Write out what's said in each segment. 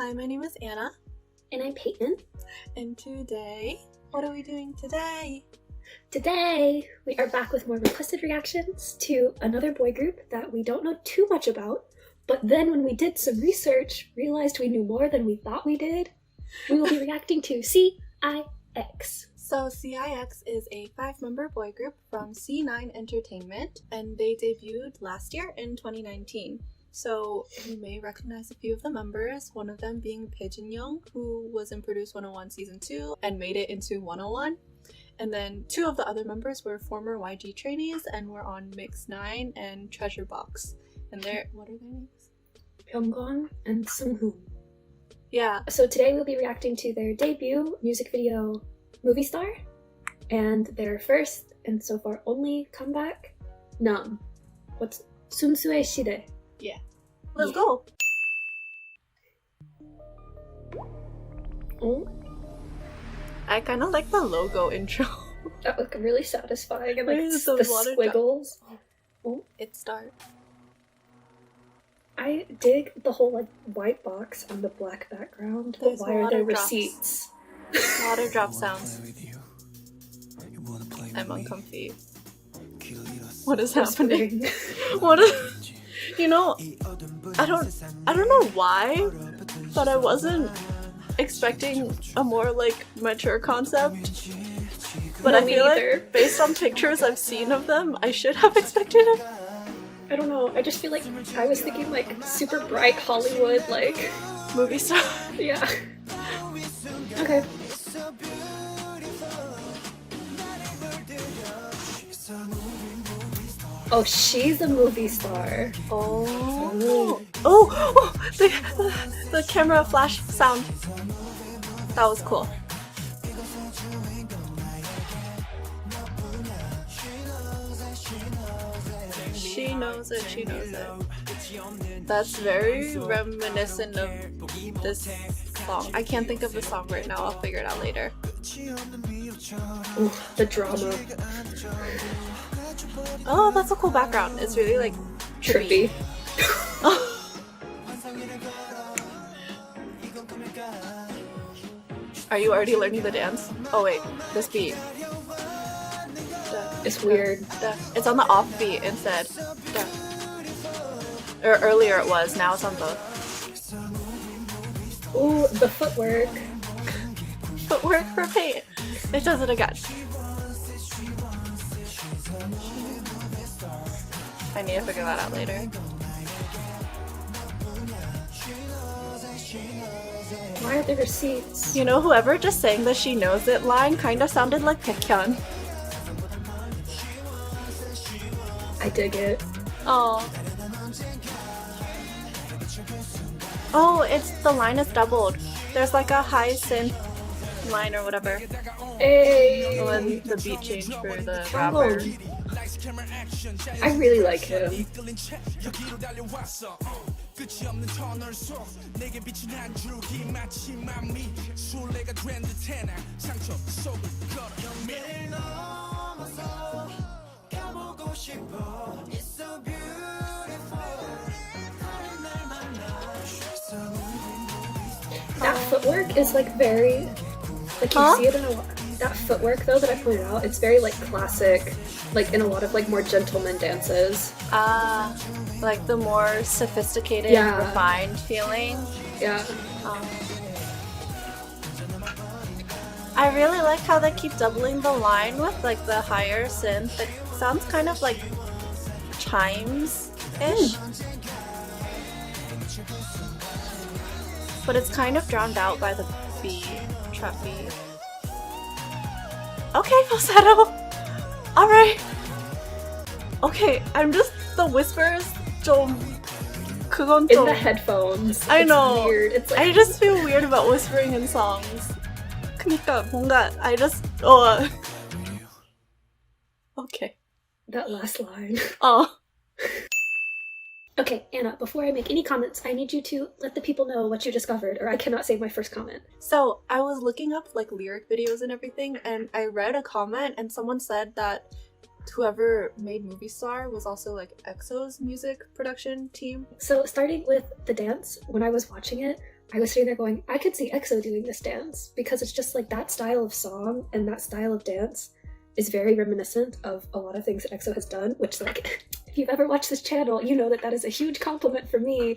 Hi, my name is Anna. And I'm Peyton. And today, what are we doing today? Today, we are back with more requested reactions to another boy group that we don't know too much about, but then when we did some research, realized we knew more than we thought we did. We will be reacting to CIX. So CIX is a 5-member boy group from C9 Entertainment, and they debuted last year in 2019. So you may recognize a few of the members, one of them being Pigeon Young, who was in Produce 101 Season 2 and made it into 101. And then 2 of the other members were former YG trainees and were on Mix 9 and Treasure Box. And what are their names? Byungwon and Sunghoon. Yeah. So today we'll be reacting to their debut music video, Movie Star, and their first and so far only comeback, Numb. What's Sunsu의 시대? Yeah. Let's go! Oh, I kind of like the logo intro. that was really satisfying, and like There's the squiggles. Oh, it starts. I dig the whole like white box on the black background, but There's why are there water drops. receipts? Water drop sounds. I'm uncomfy. What is happening? What is... You know, I don't know why, but I wasn't expecting a more like mature concept. But No, I feel me either. like based on pictures I've seen of them, I should have expected it. I don't know, I just feel like I was thinking like super bright Hollywood, like Movie star. yeah. Okay. Oh, she's a movie star. Oh, the camera flash sound. That was cool. She knows it, she knows it. That's very reminiscent of this song. I can't think of the song right now, I'll figure it out later. Ooh, the drama. Oh, that's a cool background. It's really like Trippy. Are you already learning the dance? Oh wait, this beat. It's weird. It's on the off beat instead. Or earlier it was, now it's on both. Ooh, the footwork. Footwork for paint. It does it again. I need to figure that out later. Why are there receipts? You know, whoever just sang the "She Knows It" line kind of sounded like Baekhyun. I dig it. Oh. Oh, it's the line is doubled. There's like a high synth line or whatever. Hey! When the beat changed for the rapper. I really like him. That footwork is like very, like you see it in a lot. That footwork though that I pointed out, it's very like classic, like in a lot of like more gentleman dances. Like the more sophisticated, refined feeling. Yeah. I really like how they keep doubling the line with like the higher synth. It sounds kind of like chimes-ish. But it's kind of drowned out by the beat, trap beat. Okay, falsetto! Alright! Okay, I'm just, the whispers 좀 그건 In 좀, the headphones. I it's know. Weird. It's like, I just feel weird about whispering in songs. 그니까 뭔가, Okay. that last line. Oh. Okay, Anna, before I make any comments, I need you to let the people know what you discovered, or I cannot say my first comment. So I was looking up like lyric videos and everything, and I read a comment and someone said that whoever made Movie Star was also like EXO's music production team. So starting with the dance, when I was watching it, I was sitting there going, I could see EXO doing this dance, because it's just like that style of song and that style of dance is very reminiscent of a lot of things that EXO has done, which, like, if you've ever watched this channel, you know that that is a huge compliment for me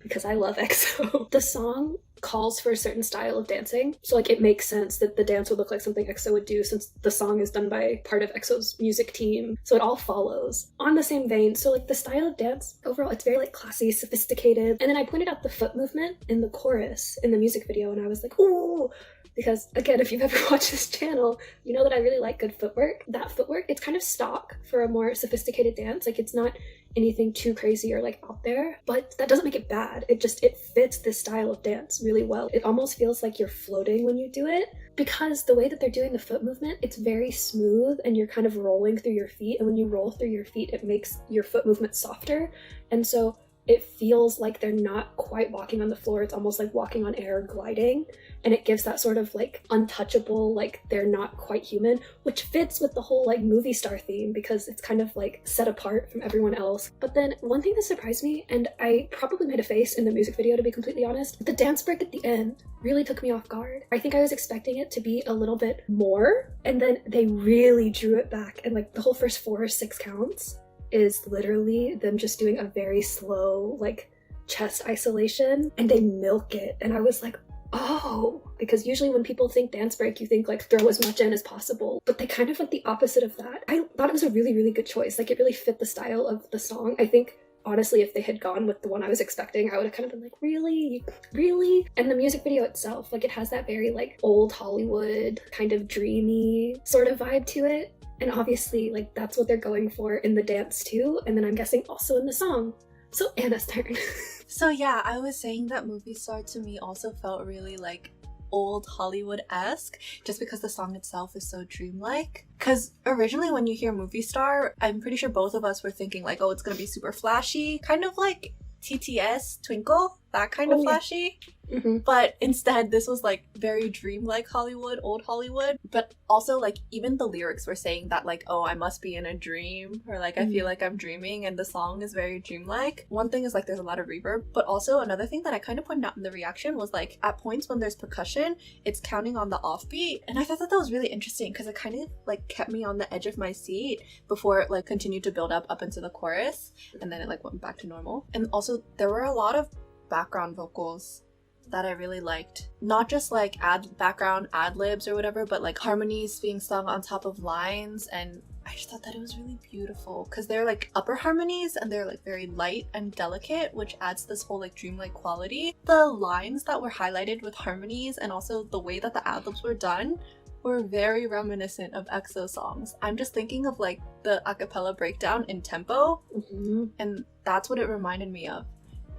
because I love EXO. The song calls for a certain style of dancing, so like it makes sense that the dance would look like something EXO would do since the song is done by part of EXO's music team, so it all follows. On the same vein, so like the style of dance, overall it's very like classy, sophisticated, and then I pointed out the foot movement in the chorus in the music video and I was like, ooh! Because again, if you've ever watched this channel, you know that I really like good footwork. That footwork, it's kind of stock for a more sophisticated dance. Like it's not anything too crazy or like out there, but that doesn't make it bad. It fits this style of dance really well. It almost feels like you're floating when you do it because the way that they're doing the foot movement, it's very smooth and you're kind of rolling through your feet. And when you roll through your feet, it makes your foot movement softer. And so it feels like they're not quite walking on the floor. It's almost like walking on air, gliding. And it gives that sort of like untouchable, like they're not quite human, which fits with the whole like movie star theme because it's kind of like set apart from everyone else. But then one thing that surprised me, and I probably made a face in the music video to be completely honest, the dance break at the end really took me off guard. I think I was expecting it to be a little bit more, and then they really drew it back. And like the whole first 4 or 6 counts is literally them just doing a very slow like chest isolation and they milk it. And I was like, oh, because usually when people think dance break, you think like throw as much in as possible, but they kind of went the opposite of that. I thought it was a really, really good choice. Like it really fit the style of the song. I think honestly, if they had gone with the one I was expecting, I would have kind of been like, really? Really? And the music video itself, like it has that very like old Hollywood kind of dreamy sort of vibe to it. And obviously like that's what they're going for in the dance too. And then I'm guessing also in the song. So Anna's turn. So yeah, I was saying that Movie Star to me also felt really like old Hollywood-esque just because the song itself is so dreamlike. Because originally when you hear Movie Star, I'm pretty sure both of us were thinking like, oh, it's gonna be super flashy, kind of like TTS Twinkle, that kind of flashy. Mm-hmm. But instead this was like very dreamlike Hollywood, old Hollywood. But also like even the lyrics were saying that like, oh, I must be in a dream, or like I feel like I'm dreaming, and the song is very dreamlike. One thing is like there's a lot of reverb, but also another thing that I kind of pointed out in the reaction was like at points when there's percussion, it's counting on the offbeat, and I thought that was really interesting because it kind of like kept me on the edge of my seat before it like continued to build up into the chorus, and then it like went back to normal. And also there were a lot of background vocals that I really liked. Not just like background ad-libs or whatever, but like harmonies being sung on top of lines, and I just thought that it was really beautiful because they're like upper harmonies and they're like very light and delicate, which adds this whole like dreamlike quality. The lines that were highlighted with harmonies and also the way that the ad-libs were done were very reminiscent of EXO songs. I'm just thinking of like the a cappella breakdown in tempo, and that's what it reminded me of.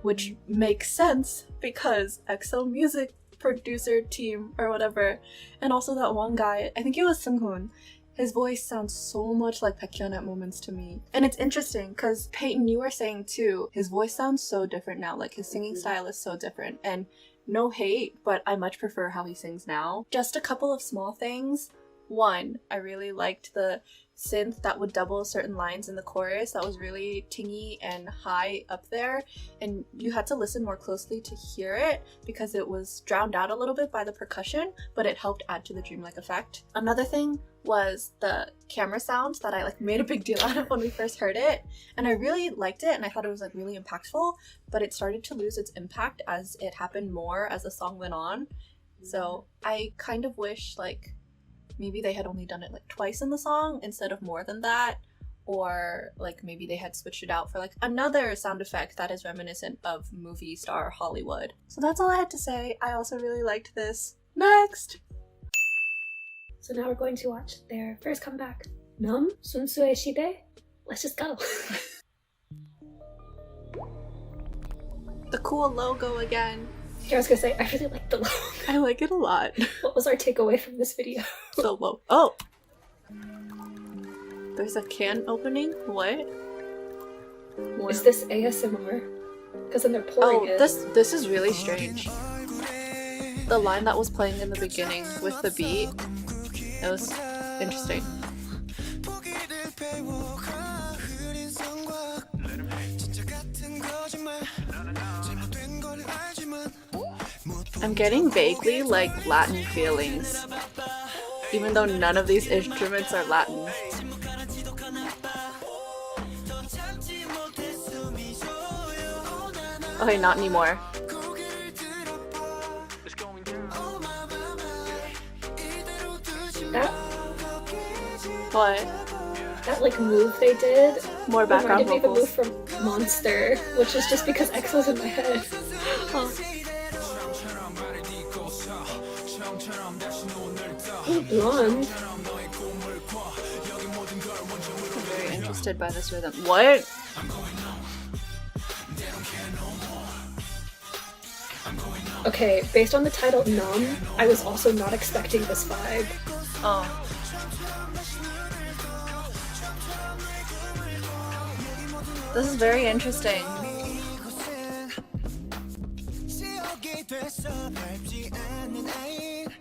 Which makes sense because EXO music producer team or whatever. And also that one guy, I think it was Seunghoon, his voice sounds so much like Baekhyun at moments to me. And it's interesting because Peyton, you were saying too, his voice sounds so different now. Like his singing style is so different. And no hate, but I much prefer how he sings now. Just a couple of small things. One, I really liked the synth that would double certain lines in the chorus. That was really tingy and high up there, and you had to listen more closely to hear it because it was drowned out a little bit by the percussion, but it helped add to the dreamlike effect. Another thing was the camera sound that I like made a big deal out of when we first heard it, and I really liked it and I thought it was like really impactful, but it started to lose its impact as it happened more as the song went on. So I kind of wish like maybe they had only done it like twice in the song instead of more than that, or like maybe they had switched it out for like another sound effect that is reminiscent of Movie Star Hollywood. So that's all I had to say. I also really liked this. Next! So now we're going to watch their first comeback, Numb, Sunsu의 시대. Let's just go. The cool logo again. I was gonna say, I really like the logo. I like it a lot. What was our takeaway from this video? So low. Oh! There's a can opening? What? Is this ASMR? Because then they're pouring it. This is really strange. The line that was playing in the beginning with the beat, it was interesting. I'm getting vaguely like Latin feelings, even though none of these instruments are Latin. Okay, not anymore. That What? that like move they did More background reminded me of a move vocals. from Monster, which is just because EXO's in my head. Oh. Ooh, blonde. I'm very interested by this rhythm. What? Okay, based on the title Numb, I was also not expecting this vibe. Oh. This is very interesting.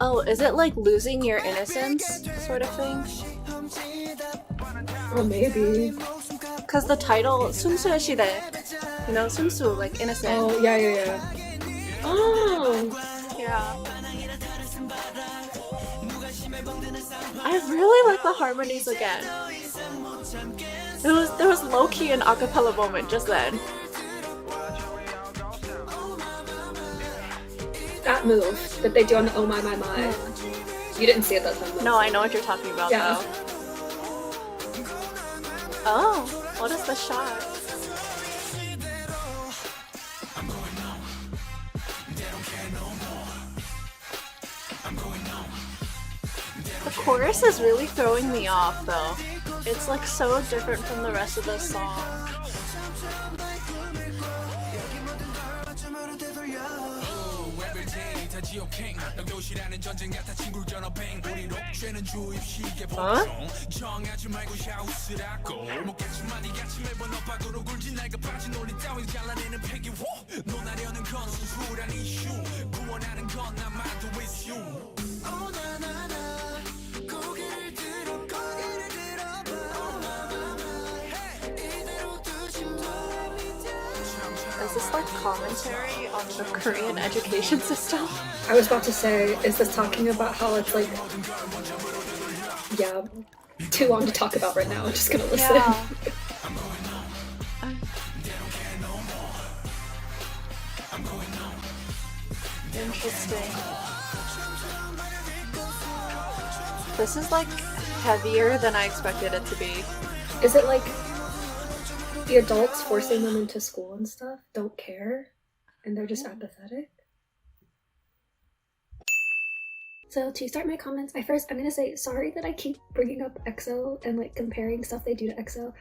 Oh, is it like losing your innocence sort of thing? Or maybe. Because the title, Sumsu Shide, you know, Sumsu, like innocent. Oh, yeah. Oh! Yeah. I really like the harmonies again. There was low-key an acapella moment just then. That move that they do on the Oh My My My. You didn't see it that time. No, I know what you're talking about Yeah. though. Oh, what is the shot? The chorus is really throwing me off though. It's like so different from the rest of the song. Huh? Is this like commentary on the Korean education system? I was about to say, is this talking about how it's like, yeah, too long to talk about right now. I'm just gonna listen. Yeah. Interesting. This is like heavier than I expected it to be. Is it like the adults forcing them into school and stuff don't care and they're just apathetic? So to start my comments, I'm gonna say sorry that I keep bringing up EXO and like comparing stuff they do to EXO.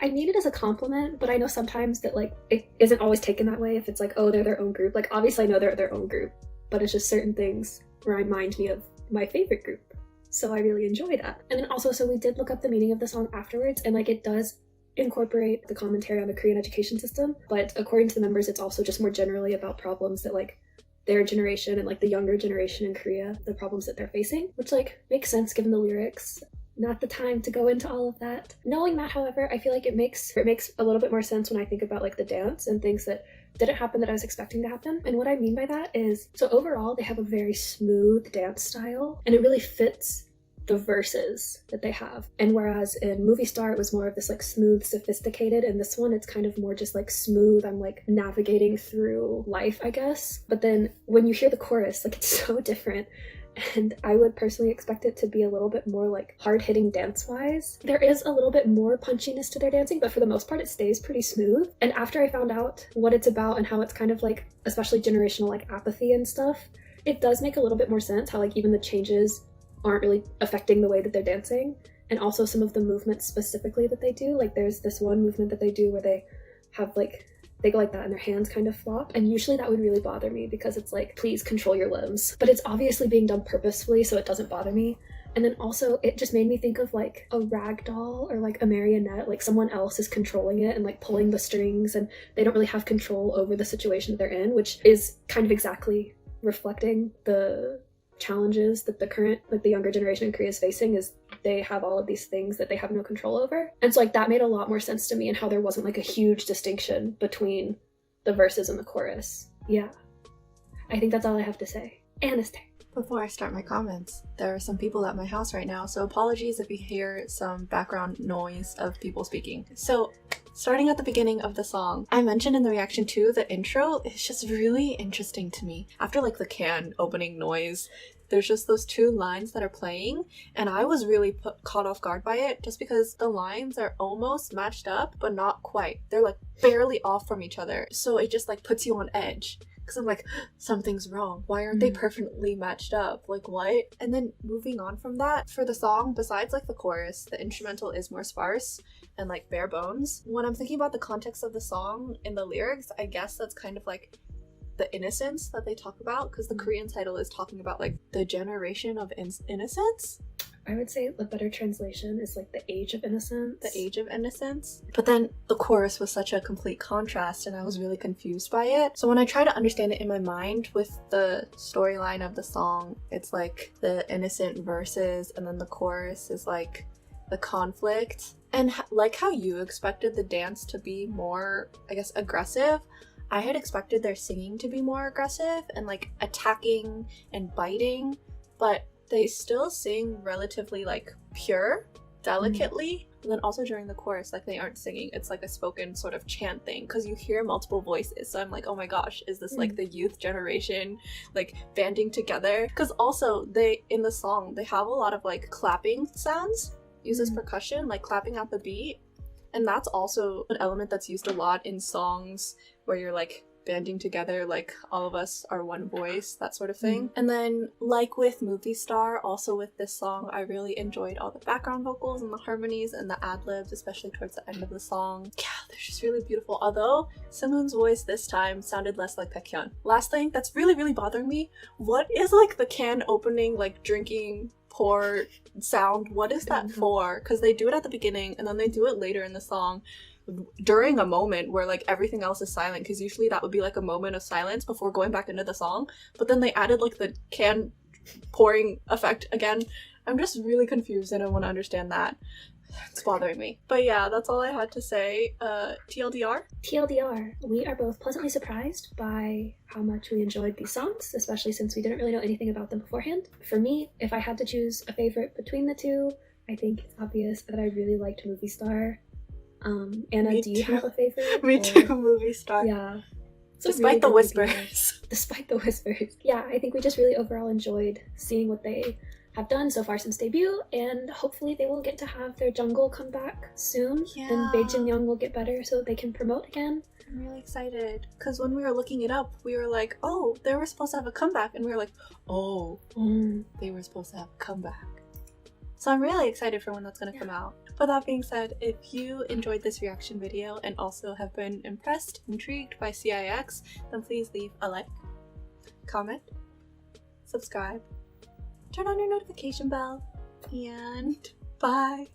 I mean it as a compliment, but I know sometimes that like it isn't always taken that way if it's like, oh, they're their own group. Like obviously I know they're their own group, but it's just certain things remind me of my favorite group. So I really enjoy that. And then also, so we did look up the meaning of the song afterwards, and like it does incorporate the commentary on the Korean education system, but according to the members, it's also just more generally about problems that like their generation and like the younger generation in Korea, the problems that they're facing, which like makes sense given the lyrics. Not the time to go into all of that. Knowing that, however, I feel like it makes a little bit more sense when I think about like the dance and things that didn't happen that I was expecting to happen. And what I mean by that is, so overall they have a very smooth dance style and it really fits the verses that they have. And whereas in Movie Star it was more of this like smooth, sophisticated, and this one it's kind of more just like smooth. I'm like navigating through life, I guess. But then when you hear the chorus, like it's so different. And I would personally expect it to be a little bit more like hard-hitting dance-wise. There is a little bit more punchiness to their dancing, but for the most part it stays pretty smooth. And after I found out what it's about and how it's kind of like, especially generational like apathy and stuff, it does make a little bit more sense how like even the changes aren't really affecting the way that they're dancing. And also some of the movements specifically that they do, like there's this one movement that they do where they have like, they go like that and their hands kind of flop, and usually that would really bother me because it's like, please control your limbs, but it's obviously being done purposefully so it doesn't bother me. And then also it just made me think of like a rag doll or like a marionette, like someone else is controlling it and like pulling the strings and they don't really have control over the situation that they're in, which is kind of exactly reflecting the challenges that the current, like the younger generation in Korea is facing, is they have all of these things that they have no control over. And so like that made a lot more sense to me, and how there wasn't like a huge distinction between the verses and the chorus. Yeah. I think that's all I have to say. Anastasia. Before I start my comments, there are some people at my house right now, so apologies if you hear some background noise of people speaking. So, starting at the beginning of the song, I mentioned in the reaction to the intro, it's just really interesting to me. After like the can opening noise, there's just those two lines that are playing, and I was really caught off guard by it just because the lines are almost matched up, but not quite. They're like barely off from each other, so it just like puts you on edge. Because I'm like, something's wrong. Why aren't they perfectly matched up? Like, what? And then moving on from that, for the song, besides like the chorus, the instrumental is more sparse and like bare bones. When I'm thinking about the context of the song in the lyrics, I guess that's kind of like the innocence that they talk about, because the Korean title is talking about like the generation of innocence. I would say the better translation is like the age of innocence. The age of innocence. But then the chorus was such a complete contrast and I was really confused by it. So when I try to understand it in my mind with the storyline of the song, it's like the innocent verses and then the chorus is like the conflict. And like how you expected the dance to be more, I guess, aggressive, I had expected their singing to be more aggressive and like attacking and biting, but they still sing relatively like pure, delicately. And then also during the chorus, like they aren't singing, it's like a spoken sort of chant thing because you hear multiple voices. So I'm like, oh my gosh, is this like the youth generation like banding together? Because also they, in the song, they have a lot of like clapping sounds, uses percussion, like clapping at the beat. And that's also an element that's used a lot in songs where you're like banding together, like all of us are one voice, that sort of thing. And then like with Movie Star, also with this song, I really enjoyed all the background vocals and the harmonies and the ad-libs, especially towards the end of the song. Yeah, they're just really beautiful, although Sunghoon's voice this time sounded less like Baekhyun. Last thing that's really bothering me, what is like the can opening, like drinking pour sound? What is that for? Because they do it at the beginning and then they do it later in the song during a moment where like everything else is silent, because usually that would be like a moment of silence before going back into the song, but then they added like the can pouring effect again. I'm just really confused and I want to understand that. It's bothering me. But yeah, that's all I had to say. TLDR? TLDR, we are both pleasantly surprised by how much we enjoyed these songs, especially since we didn't really know anything about them beforehand. For me, if I had to choose a favorite between the two, I think it's obvious that I really liked Movie Star. Anna, do you have a favorite? Me too, Movie Star. Yeah. Despite the whispers. Despite the whispers. Yeah, I think we just really overall enjoyed seeing what they have done so far since debut, and hopefully they will get to have their jungle come back soon, and Bae Jin Young will get better so they can promote again. I'm really excited, because when we were looking it up, we were like, oh, they were supposed to have a comeback, and we were like, oh, they were supposed to have a comeback. So I'm really excited for when that's going to come out. But that being said, if you enjoyed this reaction video and also have been impressed, intrigued by CIX, then please leave a like, comment, subscribe, turn on your notification bell, and bye!